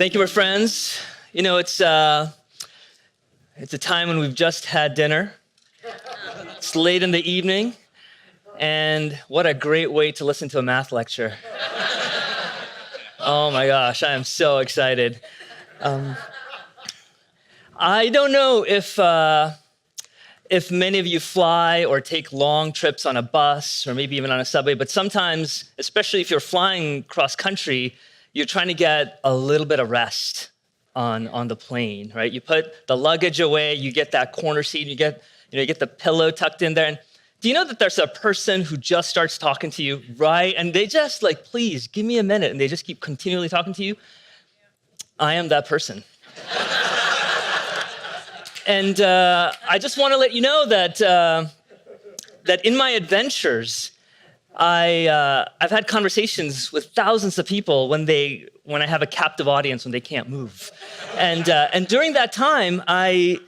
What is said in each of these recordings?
Thank you, my friends. You know, it's a time when we've just had dinner. It's late in the evening, and what a great way to listen to a math lecture. Oh my gosh, I am so excited. I don't know if many of you fly or take long trips on a bus or maybe even on a subway, but sometimes, especially if you're flying cross country, you're trying to get a little bit of rest on the plane, right? You put the luggage away, you get that corner seat, you get the pillow tucked in there. And do you know that there's a person who just starts talking to you, right? And they just like, please give me a minute, and they just keep continually talking to you. I am that person. And I just want to let you know that in my adventures, I've had conversations with thousands of people when I have a captive audience when they can't move, and during that time, the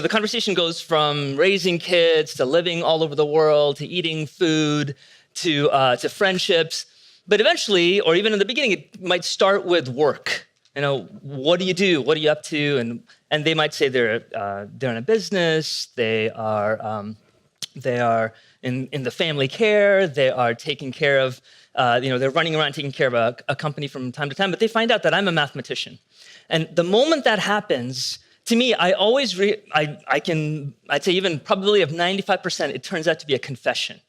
conversation goes from raising kids to living all over the world to eating food to friendships, but eventually, or even in the beginning, it might start with work. You know, what do you do? What are you up to? And they might say they're in a business. They are in the family care. They are taking care of, they're running around taking care of a company from time to time. But they find out that I'm a mathematician, and the moment that happens, to me, I always I'd say even probability of 95%, it turns out to be a confession.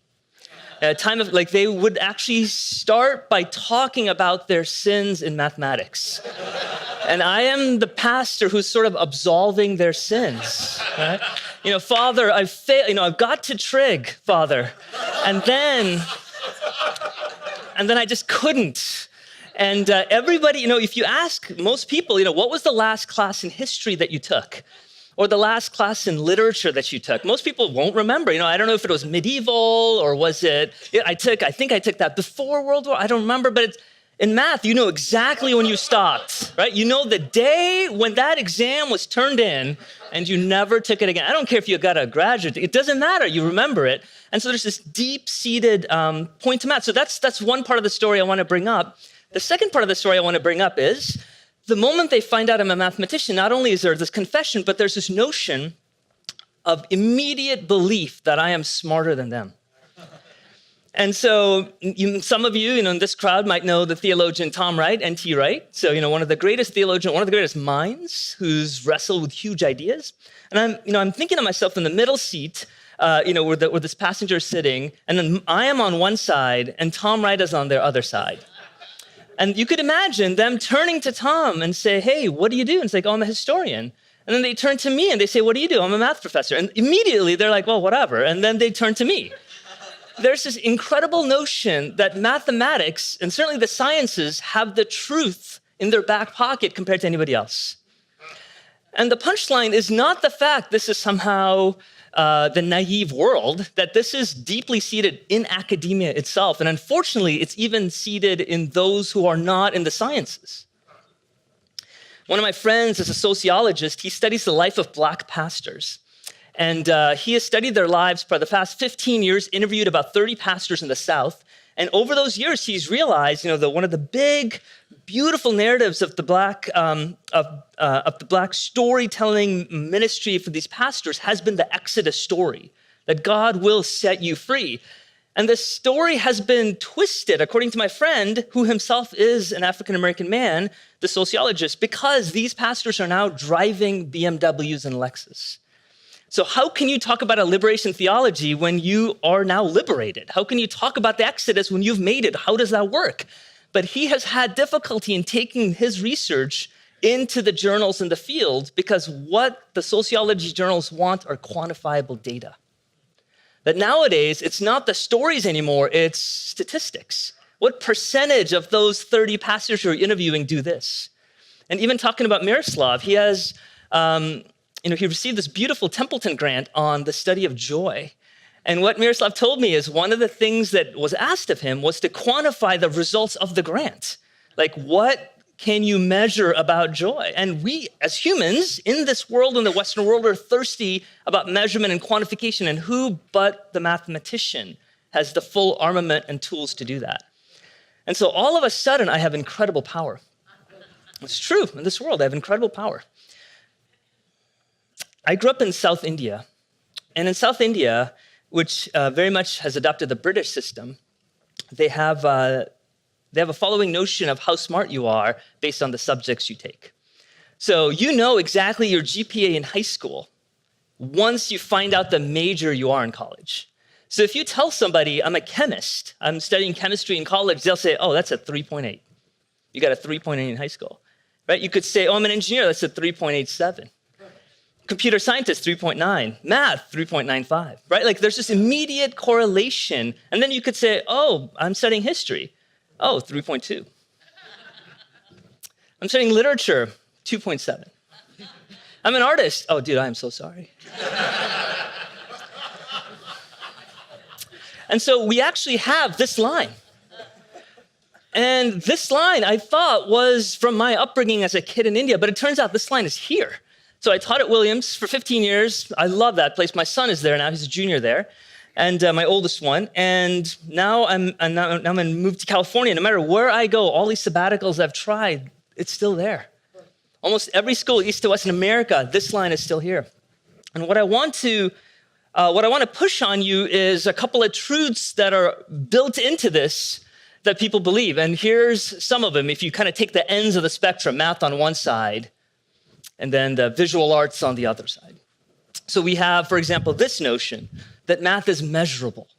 At a time of they would actually start by talking about their sins in mathematics. And I am the pastor who's sort of absolving their sins, right? Father, I've failed, I've got to trig, Father. And then I just couldn't. And everybody, if you ask most people, what was the last class in history that you took? Or the last class in literature that you took? Most people won't remember. I don't know if it was medieval or was it, I think I took that before World War, I don't remember, but in math, you know exactly when you stopped, right? You know the day when that exam was turned in and you never took it again. I don't care if you got a graduate, it doesn't matter, you remember it. And so there's this deep-seated point to math. So that's one part of the story I want to bring up. The second part of the story I want to bring up is, the moment they find out I'm a mathematician, not only is there this confession, but there's this notion of immediate belief that I am smarter than them. And so some of you, in this crowd might know the theologian Tom Wright, N.T. Wright. So, one of the greatest theologians, one of the greatest minds who's wrestled with huge ideas. And I'm thinking of myself in the middle seat, where this passenger is sitting, and then I am on one side and Tom Wright is on their other side. And you could imagine them turning to Tom and say, hey, what do you do? And it's like, oh, I'm a historian. And then they turn to me and they say, what do you do? I'm a math professor. And immediately they're like, well, whatever. And then they turn to me. There's this incredible notion that mathematics, and certainly the sciences, have the truth in their back pocket compared to anybody else. And the punchline is not the fact this is somehow the naive world, that this is deeply seated in academia itself. And unfortunately, it's even seated in those who are not in the sciences. One of my friends is a sociologist. He studies the life of Black pastors. And he has studied their lives for the past 15 years, interviewed about 30 pastors in the South. And over those years, he's realized, that one of the big, beautiful narratives of the Black storytelling ministry for these pastors has been the Exodus story, that God will set you free. And this story has been twisted, according to my friend, who himself is an African-American man, the sociologist, because these pastors are now driving BMWs and Lexus. So how can you talk about a liberation theology when you are now liberated? How can you talk about the Exodus when you've made it? How does that work? But he has had difficulty in taking his research into the journals in the field because what the sociology journals want are quantifiable data. That nowadays, it's not the stories anymore, it's statistics. What percentage of those 30 pastors you're interviewing do this? And even talking about Miroslav, he has... he received this beautiful Templeton grant on the study of joy. And what Miroslav told me is one of the things that was asked of him was to quantify the results of the grant. Like, what can you measure about joy? And we, as humans, in this world, in the Western world, are thirsty about measurement and quantification. And who but the mathematician has the full armament and tools to do that? And so all of a sudden, I have incredible power. It's true. In this world, they have incredible power. I grew up in South India. And in South India, which very much has adopted the British system, they have a following notion of how smart you are based on the subjects you take. So you know exactly your GPA in high school once you find out the major you are in college. So if you tell somebody, I'm a chemist, I'm studying chemistry in college, they'll say, oh, that's a 3.8. You got a 3.8 in high school, right? You could say, oh, I'm an engineer, that's a 3.87. Computer scientist, 3.9. Math, 3.95, right? Like there's this immediate correlation. And then you could say, oh, I'm studying history. Oh, 3.2. I'm studying literature, 2.7. I'm an artist. Oh, dude, I'm so sorry. And so we actually have this line. And this line I thought was from my upbringing as a kid in India, but it turns out this line is here. So I taught at Williams for 15 years. I love that place. My son is there now. He's a junior there, and my oldest one. And now I'm going to move to California. No matter where I go, all these sabbaticals I've tried, it's still there. Almost every school, east to west in America, this line is still here. And what I want to push on you is a couple of truths that are built into this that people believe. And here's some of them. If you kind of take the ends of the spectrum, math on one side, and then the visual arts on the other side. So we have, for example, this notion that math is measurable.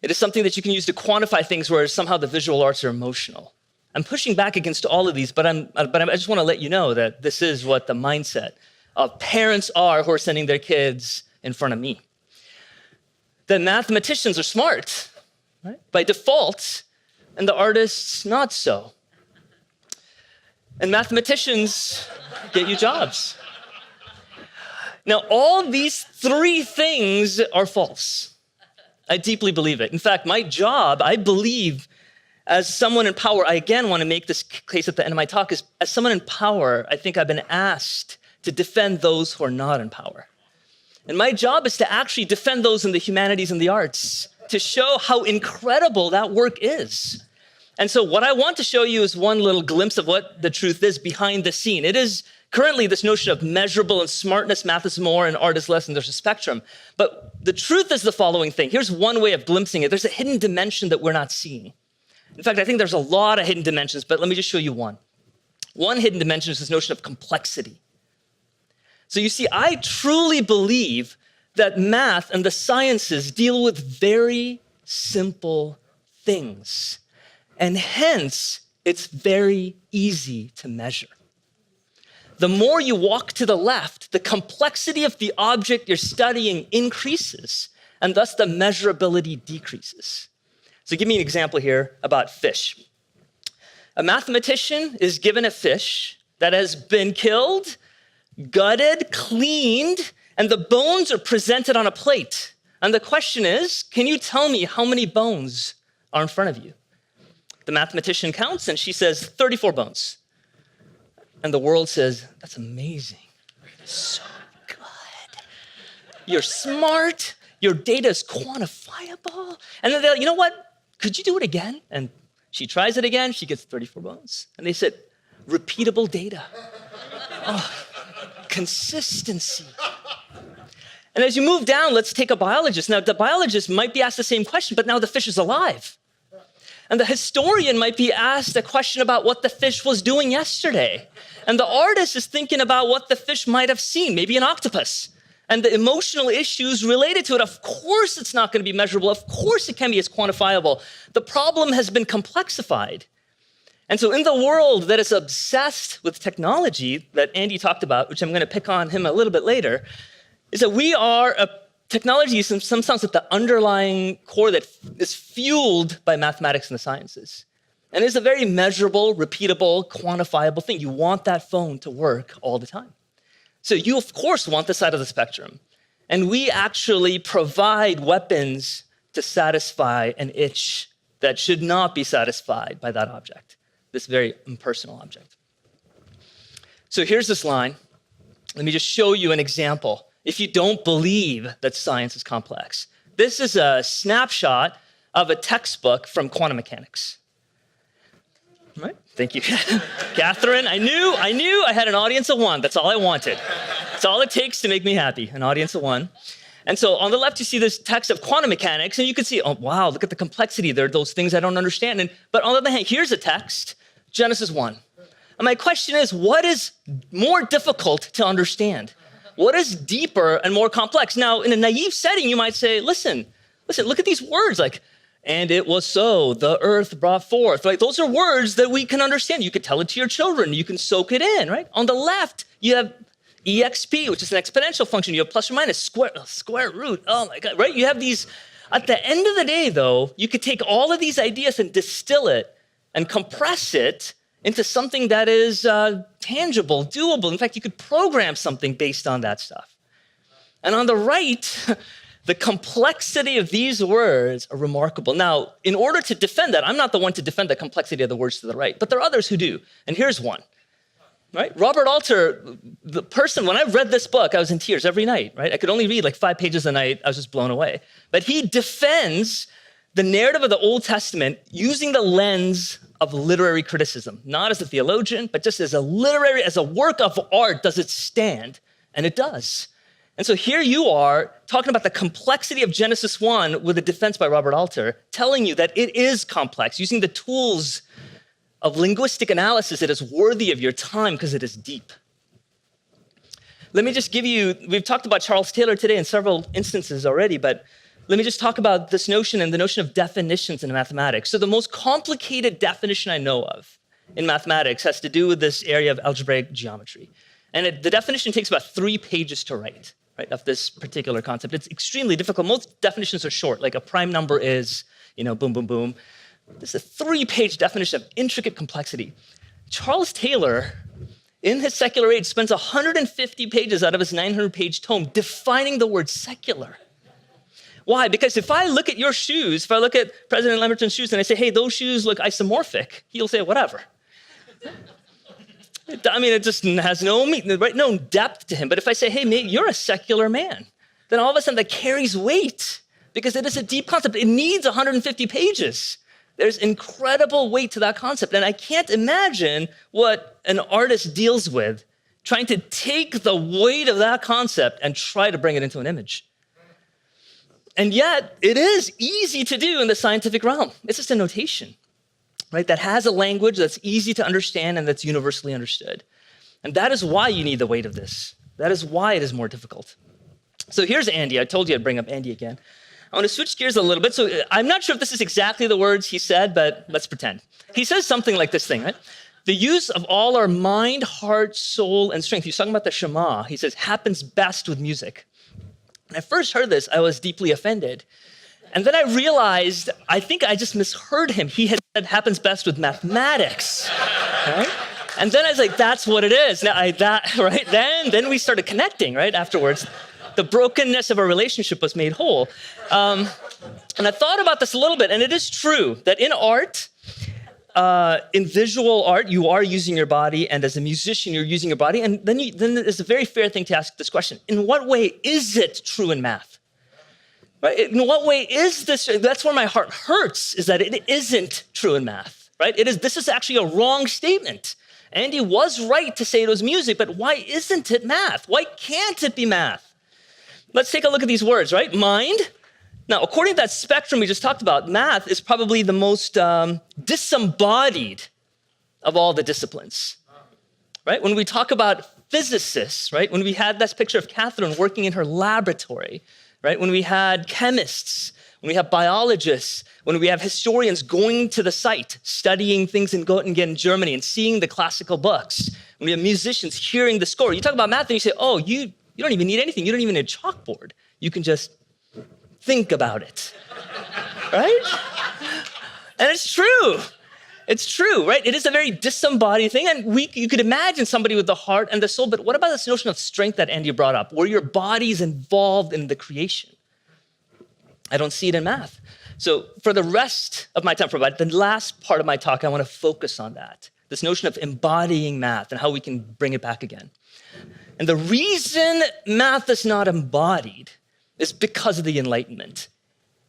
It is something that you can use to quantify things, whereas somehow the visual arts are emotional. I'm pushing back against all of these, but I just want to let you know that this is what the mindset of parents are who are sending their kids in front of me. The mathematicians are smart, right? By default, and the artists not so. And mathematicians get you jobs. Now, all these three things are false. I deeply believe it. In fact, my job, I believe, as someone in power, I again want to make this case at the end of my talk, is as someone in power, I think I've been asked to defend those who are not in power. And my job is to actually defend those in the humanities and the arts, to show how incredible that work is. And so what I want to show you is one little glimpse of what the truth is behind the scene. It is currently this notion of measurable and smartness, math is more and art is less, and there's a spectrum. But the truth is the following thing. Here's one way of glimpsing it. There's a hidden dimension that we're not seeing. In fact, I think there's a lot of hidden dimensions, but let me just show you one. One hidden dimension is this notion of complexity. So you see, I truly believe that math and the sciences deal with very simple things. And hence, it's very easy to measure. The more you walk to the left, the complexity of the object you're studying increases, and thus the measurability decreases. So give me an example here about fish. A mathematician is given a fish that has been killed, gutted, cleaned, and the bones are presented on a plate. And the question is, can you tell me how many bones are in front of you? The mathematician counts, and she says 34 bones. And the world says, that's amazing. So good. You're smart. Your data is quantifiable. And then they're like, you know what? Could you do it again? And she tries it again. She gets 34 bones. And they said, repeatable data. Oh, consistency. And as you move down, let's take a biologist. Now, the biologist might be asked the same question, but now the fish is alive. And the historian might be asked a question about what the fish was doing yesterday. And the artist is thinking about what the fish might have seen, maybe an octopus. And the emotional issues related to it, of course it's not going to be measurable. Of course it can be as quantifiable. The problem has been complexified. And so in the world that is obsessed with technology that Andy talked about, which I'm going to pick on him a little bit later, is that we are a technology is in some sense at the underlying core that is fueled by mathematics and the sciences. And it's a very measurable, repeatable, quantifiable thing. You want that phone to work all the time. So you, of course, want the side of the spectrum. And we actually provide weapons to satisfy an itch that should not be satisfied by that object, this very impersonal object. So here's this line. Let me just show you an example. If you don't believe that science is complex, this is a snapshot of a textbook from quantum mechanics. Right? Thank you, Catherine. I knew I had an audience of one. That's all I wanted. That's all it takes to make me happy, an audience of one. And so on the left, you see this text of quantum mechanics, and you can see, oh, wow, look at the complexity. There are those things I don't understand. But on the other hand, here's a text, Genesis 1. And my question is, what is more difficult to understand? What is deeper and more complex? Now, in a naive setting, you might say, listen, look at these words like, and it was so, the earth brought forth. Like, those are words that we can understand. You could tell it to your children. You can soak it in, right? On the left, you have exp, which is an exponential function. You have plus or minus, square root. Oh my God, right? You have these. At the end of the day, though, you could take all of these ideas and distill it and compress it into something that is tangible, doable. In fact, you could program something based on that stuff. And on the right, the complexity of these words are remarkable. Now, in order to defend that, I'm not the one to defend the complexity of the words to the right, but there are others who do. And here's one. Right? Robert Alter, the person, when I read this book, I was in tears every night, right? I could only read like 5 pages a night. I was just blown away. But he defends the narrative of the Old Testament using the lens of literary criticism, not as a theologian, but just as a work of art, does it stand? And it does. And so here you are talking about the complexity of Genesis 1 with a defense by Robert Alter, telling you that it is complex, using the tools of linguistic analysis that is worthy of your time because it is deep. Let me just give you, we've talked about Charles Taylor today in several instances already, but let me just talk about this notion and the notion of definitions in mathematics. So the most complicated definition I know of in mathematics has to do with this area of algebraic geometry. And the definition takes about 3 pages to write, right, of this particular concept. It's extremely difficult. Most definitions are short, like a prime number is, boom, boom, boom. This is a 3-page definition of intricate complexity. Charles Taylor, in his Secular Age, spends 150 pages out of his 900-page tome defining the word secular. Why? Because if I look at your shoes, if I look at President Lemberton's shoes and I say, hey, those shoes look isomorphic, he'll say, whatever. It just has no meaning, right? No depth to him. But if I say, hey, mate, you're a secular man, then all of a sudden that carries weight because it is a deep concept. It needs 150 pages. There's incredible weight to that concept. And I can't imagine what an artist deals with trying to take the weight of that concept and try to bring it into an image. And yet, it is easy to do in the scientific realm. It's just a notation, right, that has a language that's easy to understand and that's universally understood. And that is why you need the weight of this. That is why it is more difficult. So here's Andy. I told you I'd bring up Andy again. I want to switch gears a little bit. So I'm not sure if this is exactly the words he said, but let's pretend. He says something like this thing, right? The use of all our mind, heart, soul, and strength. He's talking about the Shema. He says, happens best with music. When I first heard this, I was deeply offended. And then I realized, I think I just misheard him. He had said happens best with mathematics, right? And then I was like, that's what it is. Right? Then we started connecting, right, afterwards. The brokenness of our relationship was made whole. And I thought about this a little bit, and it is true that in art, in visual art, you are using your body, and as a musician, you're using your body. And then it's a very fair thing to ask this question. In what way is it true in math? Right? In what way is this? That's where my heart hurts, is that it isn't true in math, right? This is actually a wrong statement. Andy was right to say it was music, but why isn't it math? Why can't it be math? Let's take a look at these words, right? Mind. Now, according to that spectrum we just talked about, math is probably the most disembodied of all the disciplines, right? When we talk about physicists, right? When we had this picture of Catherine working in her laboratory, right? When we had chemists, when we have biologists, when we have historians going to the site, studying things in Göttingen, Germany, and seeing the classical books, when we have musicians hearing the score. You talk about math and you say, oh, you don't even need anything. You don't even need a chalkboard. You can just think about it, right? And it's true. It's true, right? It is a very disembodied thing. And you could imagine somebody with the heart and the soul, but what about this notion of strength that Andy brought up, where your body's involved in the creation? I don't see it in math. So for the rest of my time, for about the last part of my talk, I want to focus on that, this notion of embodying math and how we can bring it back again. And the reason math is not embodied is because of the Enlightenment.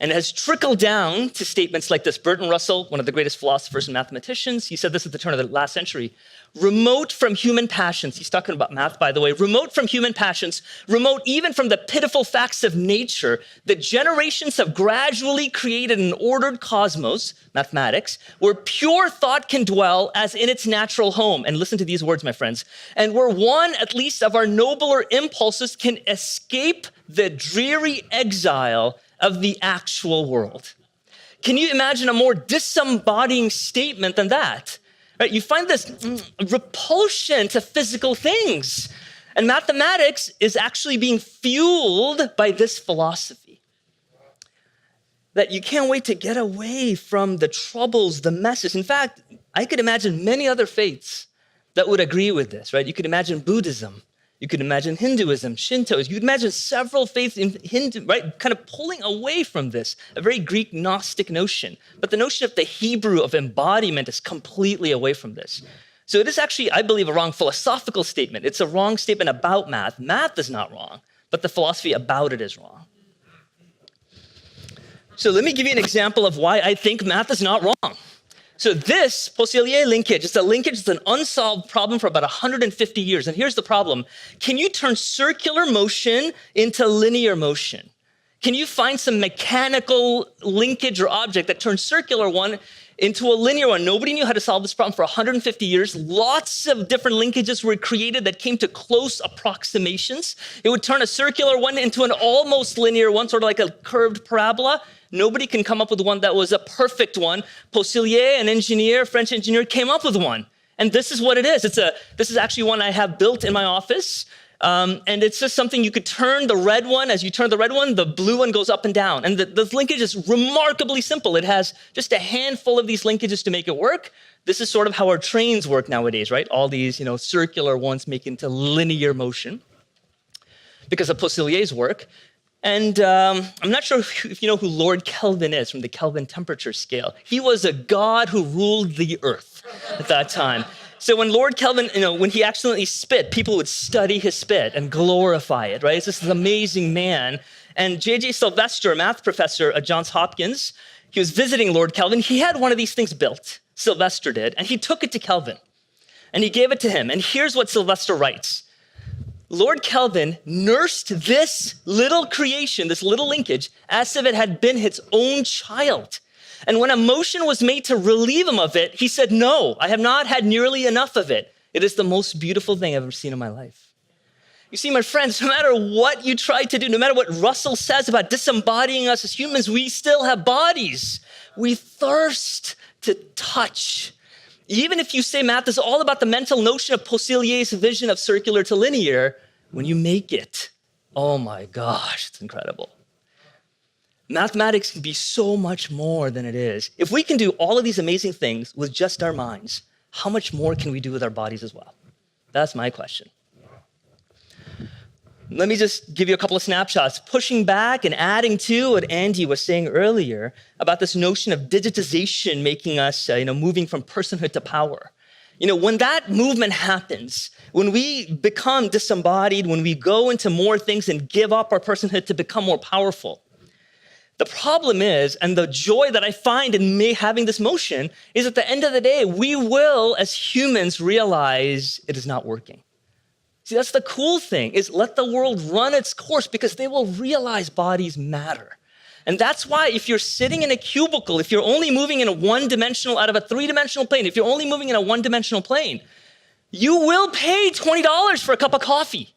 And it has trickled down to statements like this. Bertrand Russell, one of the greatest philosophers and mathematicians, he said this at the turn of the last century. Remote from human passions, he's talking about math, by the way, remote from human passions, remote even from the pitiful facts of nature, the generations have gradually created an ordered cosmos, mathematics, where pure thought can dwell as in its natural home. And listen to these words, my friends. And where one, at least, of our nobler impulses can escape the dreary exile of the actual world. Can you imagine a more disembodying statement than that? Right? You find this repulsion to physical things. And mathematics is actually being fueled by this philosophy. That you can't wait to get away from the troubles, the messes. In fact, I could imagine many other faiths that would agree with this, right? You could imagine Buddhism. You could imagine Hinduism, Shintoism. You could imagine several faiths in Hindu, right? Kind of pulling away from this, a very Greek Gnostic notion. But the notion of the Hebrew of embodiment is completely away from this. So it is actually, I believe, a wrong philosophical statement. It's a wrong statement about math. Math is not wrong, but the philosophy about it is wrong. So let me give you an example of why I think math is not wrong. So this Poiseuille linkage, it's a linkage, it's an unsolved problem for about 150 years. And here's the problem. Can you turn circular motion into linear motion? Can you find some mechanical linkage or object that turns circular one into a linear one? Nobody knew how to solve this problem for 150 years. Lots of different linkages were created that came to close approximations. It would turn a circular one into an almost linear one, sort of like a curved parabola. Nobody can come up with one that was a perfect one. Poiseuille, an engineer, French engineer, came up with one. And this is what it is. This is actually one I have built in my office. And it's just something you could turn the red one. As you turn the red one, the blue one goes up and down. And the linkage is remarkably simple. It has just a handful of these linkages to make it work. This is sort of how our trains work nowadays, right? All these, circular ones make into linear motion because of Poiseuille's work. And I'm not sure if you know who Lord Kelvin is from the Kelvin temperature scale. He was a god who ruled the earth at that time. So when Lord Kelvin, when he accidentally spit, people would study his spit and glorify it, right? It's this amazing man. And J.J. Sylvester, a math professor at Johns Hopkins, he was visiting Lord Kelvin. He had one of these things built, Sylvester did, and he took it to Kelvin. And he gave it to him. And here's what Sylvester writes. Lord Kelvin nursed this little creation, this little linkage, as if it had been his own child. And when a motion was made to relieve him of it, he said, "No, I have not had nearly enough of it. It is the most beautiful thing I've ever seen in my life." You see, my friends, no matter what you try to do, no matter what Russell says about disembodying us as humans, we still have bodies. We thirst to touch. Even if you say math is all about the mental notion of Poiseuille's vision of circular to linear, when you make it, oh my gosh, it's incredible. Mathematics can be so much more than it is. If we can do all of these amazing things with just our minds, how much more can we do with our bodies as well? That's my question. Let me just give you a couple of snapshots, pushing back and adding to what Andy was saying earlier about this notion of digitization making us, moving from personhood to power. When that movement happens, when we become disembodied, when we go into more things and give up our personhood to become more powerful, the problem is, and the joy that I find in me having this motion, is at the end of the day, we will, as humans, realize it is not working. See, that's the cool thing, is let the world run its course because they will realize bodies matter. And that's why if you're sitting in a cubicle, if you're only moving in a one-dimensional out of a three-dimensional plane, if you're only moving in a one-dimensional plane, you will pay $20 for a cup of coffee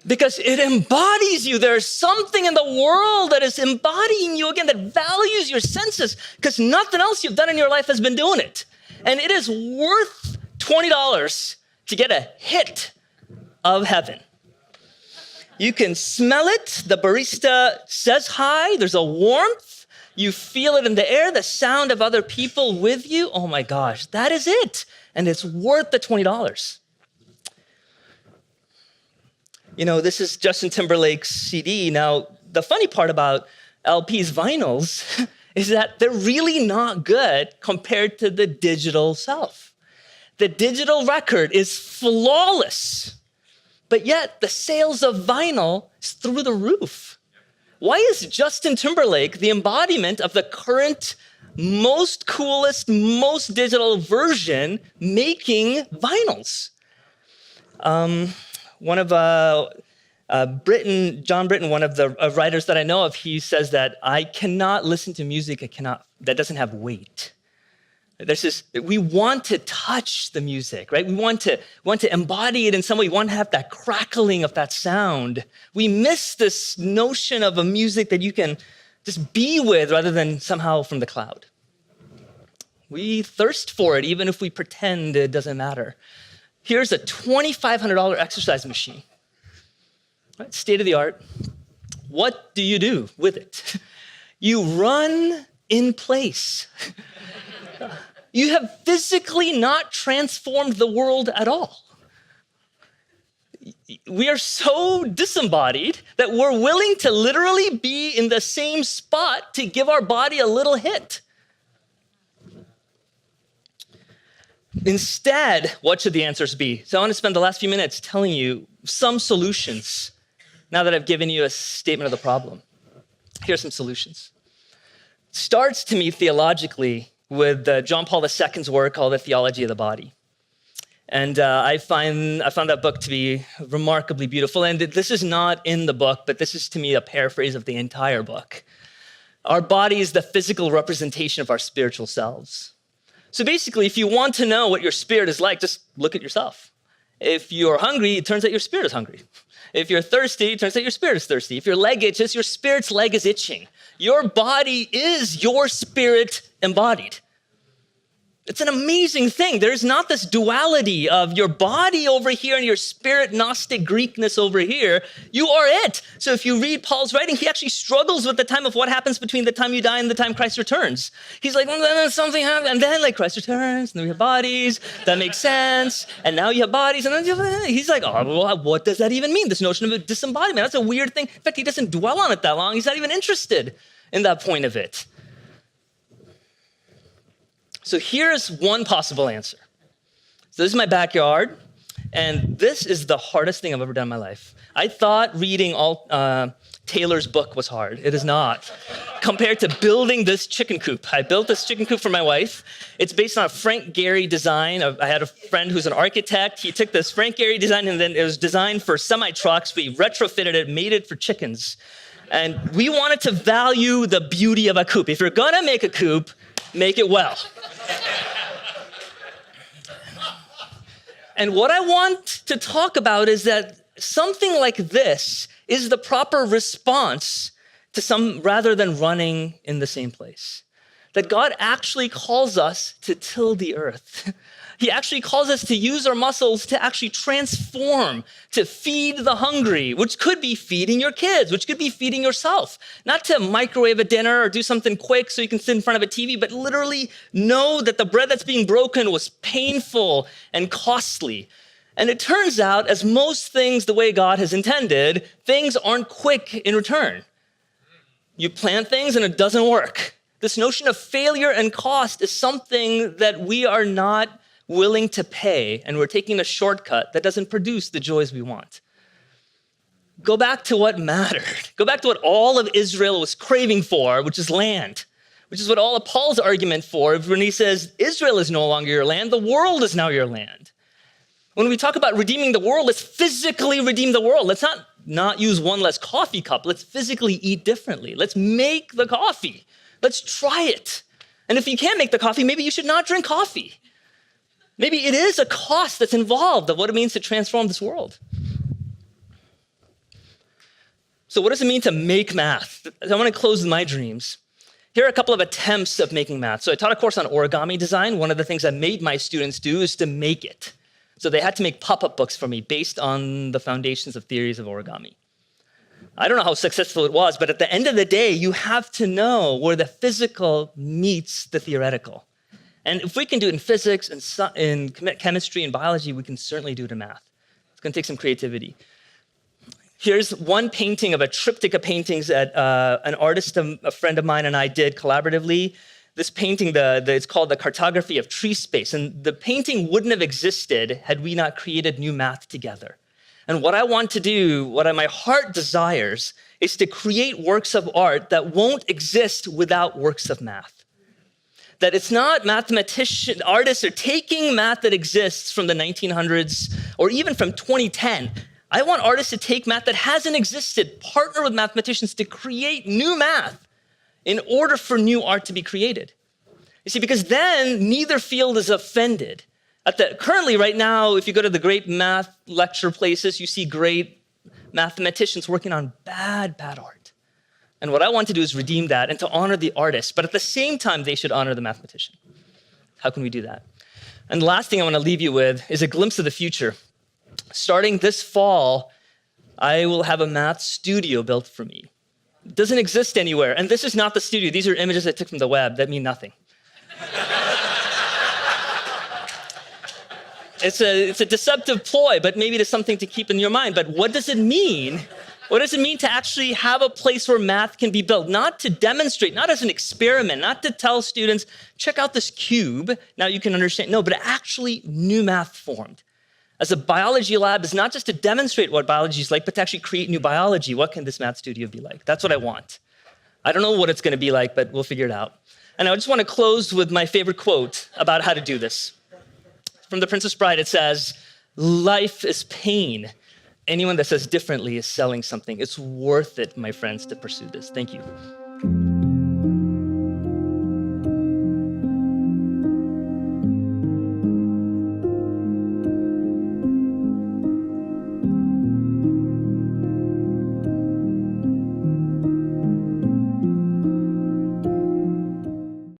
because it embodies you. There's something in the world that is embodying you again, that values your senses because nothing else you've done in your life has been doing it. And it is worth $20 to get a hit of heaven. You can smell it. The barista says hi. There's a warmth. You feel it in the air, the sound of other people with you. Oh my gosh, that is it. And it's worth the $20. This is Justin Timberlake's CD. Now, the funny part about LPs, vinyls, is that they're really not good compared to the digital self. The digital record is flawless, but yet the sales of vinyl is through the roof. Why is Justin Timberlake the embodiment of the current, most coolest, most digital version making vinyls? One of John Britton, one of the writers that I know of, he says that I cannot listen to music that doesn't have weight. We want to touch the music, right? We want to embody it in some way. We want to have that crackling of that sound. We miss this notion of a music that you can just be with rather than somehow from the cloud. We thirst for it, even if we pretend it doesn't matter. Here's a $2,500 exercise machine, right? State of the art. What do you do with it? You run in place. You have physically not transformed the world at all. We are so disembodied that we're willing to literally be in the same spot to give our body a little hit. Instead, what should the answers be? So I want to spend the last few minutes telling you some solutions now that I've given you a statement of the problem. Here are some solutions. Starts to me theologically with John Paul II's work called The Theology of the Body. And I found that book to be remarkably beautiful. And this is not in the book, but this is to me a paraphrase of the entire book. Our body is the physical representation of our spiritual selves. So basically, if you want to know what your spirit is like, just look at yourself. If you're hungry, it turns out your spirit is hungry. If you're thirsty, it turns out your spirit is thirsty. If your leg itches, your spirit's leg is itching. Your body is your spirit embodied. It's an amazing thing. There's not this duality of your body over here and your spirit Gnostic Greekness over here. You are it. So if you read Paul's writing, he actually struggles with the time of what happens between the time you die and the time Christ returns. He's like, well, then something happens, and then like Christ returns, and then we have bodies. That makes sense. And now you have bodies, and then he's like, oh, well, what does that even mean? This notion of a disembodiment. That's a weird thing. In fact, he doesn't dwell on it that long. He's not even interested in that point of it. So here's one possible answer. So this is my backyard, and this is the hardest thing I've ever done in my life. I thought reading Taylor's book was hard. It is not. Compared to building this chicken coop. I built this chicken coop for my wife. It's based on a Frank Gehry design. I had a friend who's an architect. He took this Frank Gehry design, and then it was designed for semi-trucks. We retrofitted it, made it for chickens. And we wanted to value the beauty of a coop. If you're gonna make a coop, make it well. And what I want to talk about is that something like this is the proper response to rather than running in the same place. That God actually calls us to till the earth. He actually calls us to use our muscles to actually transform, to feed the hungry, which could be feeding your kids, which could be feeding yourself. Not to microwave a dinner or do something quick so you can sit in front of a TV, but literally know that the bread that's being broken was painful and costly. And it turns out, as most things the way God has intended, things aren't quick in return. You plant things and it doesn't work. This notion of failure and cost is something that we are not willing to pay, and we're taking a shortcut that doesn't produce the joys we want. Go back to what mattered. Go back to what all of Israel was craving for, which is land, which is what all of Paul's argument for when he says, Israel is no longer your land, the world is now your land. When we talk about redeeming the world, let's physically redeem the world. Let's not use one less coffee cup. Let's physically eat differently. Let's make the coffee. Let's try it. And if you can't make the coffee, maybe you should not drink coffee. Maybe it is a cost that's involved of what it means to transform this world. So what does it mean to make math? I want to close with my dreams. Here are a couple of attempts of making math. So I taught a course on origami design. One of the things I made my students do is to make it. So they had to make pop-up books for me based on the foundations of theories of origami. I don't know how successful it was, but at the end of the day, you have to know where the physical meets the theoretical. And if we can do it in physics, in chemistry, and biology, we can certainly do it in math. It's going to take some creativity. Here's one painting of a triptych of paintings that an artist, a friend of mine, and I did collaboratively. This painting, it's called The Cartography of Tree Space. And the painting wouldn't have existed had we not created new math together. And what I want to do, my heart desires, is to create works of art that won't exist without works of math. That it's not artists are taking math that exists from the 1900s or even from 2010. I want artists to take math that hasn't existed, partner with mathematicians to create new math in order for new art to be created. You see, because then neither field is offended. Currently, right now, if you go to the great math lecture places, you see great mathematicians working on bad art. And what I want to do is redeem that and to honor the artist, but at the same time, they should honor the mathematician. How can we do that? And the last thing I want to leave you with is a glimpse of the future. Starting this fall, I will have a math studio built for me. It doesn't exist anywhere. And this is not the studio. These are images I took from the web that mean nothing. It's a deceptive ploy, but maybe it is something to keep in your mind. But what does it mean? What does it mean to actually have a place where math can be built? Not to demonstrate, not as an experiment, not to tell students, check out this cube, now you can understand. No, but actually new math formed. As a biology lab is not just to demonstrate what biology is like, but to actually create new biology. What can this math studio be like? That's what I want. I don't know what it's going to be like, but we'll figure it out. And I just want to close with my favorite quote about how to do this. From The Princess Bride, it says, "Life is pain. Anyone that says differently is selling something. It's worth it, my friends, to pursue this." Thank you.